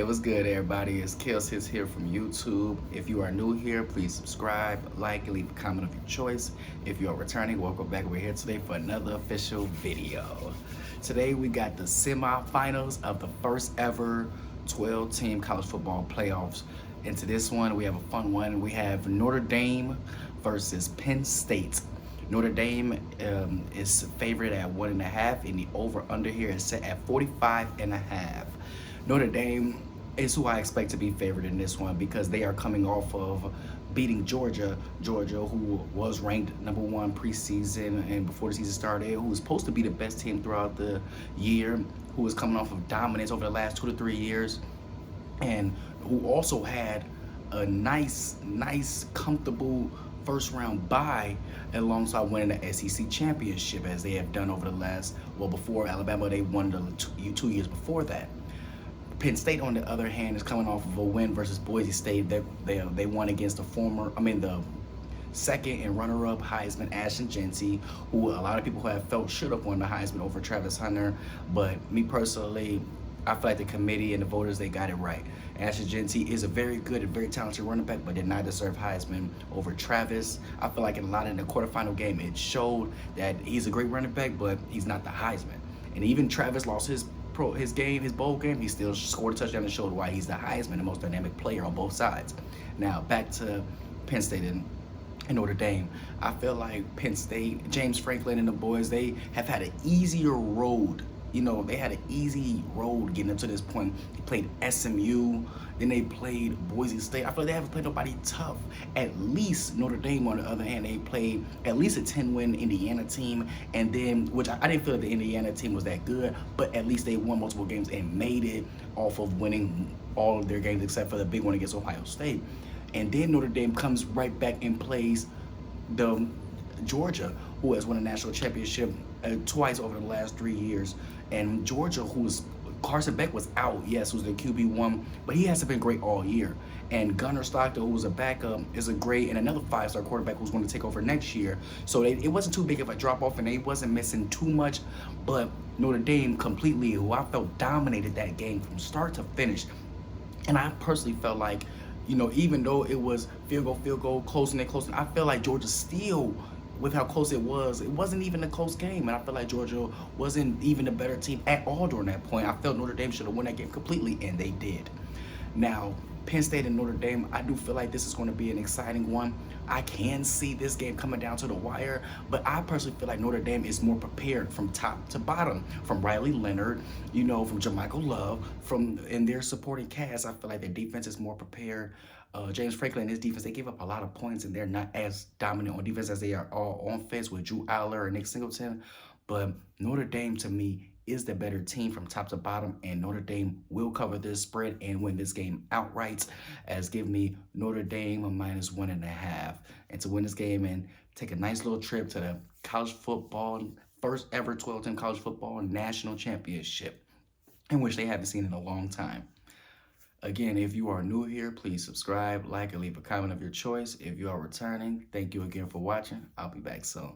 It was good, everybody. It's KellzHits here from YouTube. If you are new here, please subscribe, like, and leave a comment of your choice. If you are returning, welcome back. We're here today for another official video. Today we got the semifinals of the first ever 12-team college football playoffs. Into this one, we have a fun one. We have Notre Dame versus Penn State. Notre Dame is favored at 1.5, and the over/under here is set at 45.5. Notre Dame is who I expect to be favored in this one because they are coming off of beating Georgia, who was ranked #1 preseason and before the season started, who was supposed to be the best team throughout the year, who was coming off of dominance over the last 2 to 3 years, and who also had a nice, comfortable first round bye alongside winning the SEC championship as they have done over the last, well, before Alabama, they won the 2 years before that. Penn State, on the other hand, is coming off of a win versus Boise State. They won against the second and runner-up Heisman Ashton Jeanty, who a lot of people have felt should have won the Heisman over Travis Hunter. But me personally, I feel like the committee and the voters, they got it right. Ashton Jeanty is a very good and very talented running back, but did not deserve Heisman over Travis. I feel like in the quarterfinal game, it showed that he's a great running back, but he's not the Heisman. And even Travis lost his bowl game, he still scored a touchdown and showed why he's the Heisman, the most dynamic player on both sides. Now back to Penn State and Notre Dame. I feel like Penn State, James Franklin and the boys, they have had an easier road. They had an easy road getting up to this point. They played SMU, then they played Boise State. I feel like they haven't played nobody tough. At least Notre Dame, on the other hand, they played at least a 10-win Indiana team, and then, which I didn't feel like the Indiana team was that good, but at least they won multiple games and made it off of winning all of their games except for the big one against Ohio State. And then Notre Dame comes right back and plays the Georgia, who has won a national championship twice over the last 3 years. And Georgia, Carson Beck was out, yes, who's the QB1, but he hasn't been great all year. And Gunnar Stockton, who's a backup, is a great and another 5-star quarterback who's going to take over next year. So it wasn't too big of a drop off, and they wasn't missing too much. But Notre Dame completely, who I felt dominated that game from start to finish. And I personally felt like, even though it was field goal, closing, I felt like Georgia still, with how close it wasn't even a close game. And I feel like Georgia wasn't even a better team at all during that point. I felt Notre Dame should have won that game completely, and they did. Now, Penn State and Notre Dame, I do feel like this is going to be an exciting one. I can see this game coming down to the wire, but I personally feel like Notre Dame is more prepared from top to bottom, from Riley Leonard, from JaMychal Love, in their supporting cast. I feel like their defense is more prepared. James Franklin and his defense, they give up a lot of points, and they're not as dominant on defense as they are all on offense with Drew Aller and Nick Singleton. But Notre Dame, to me, is the better team from top to bottom, and Notre Dame will cover this spread and win this game outright, as give me Notre Dame a -1.5. And to win this game and take a nice little trip to the college football, first ever 12-team college football national championship, in which they haven't seen in a long time. Again, if you are new here, please subscribe, like, and leave a comment of your choice. If you are returning, thank you again for watching. I'll be back soon.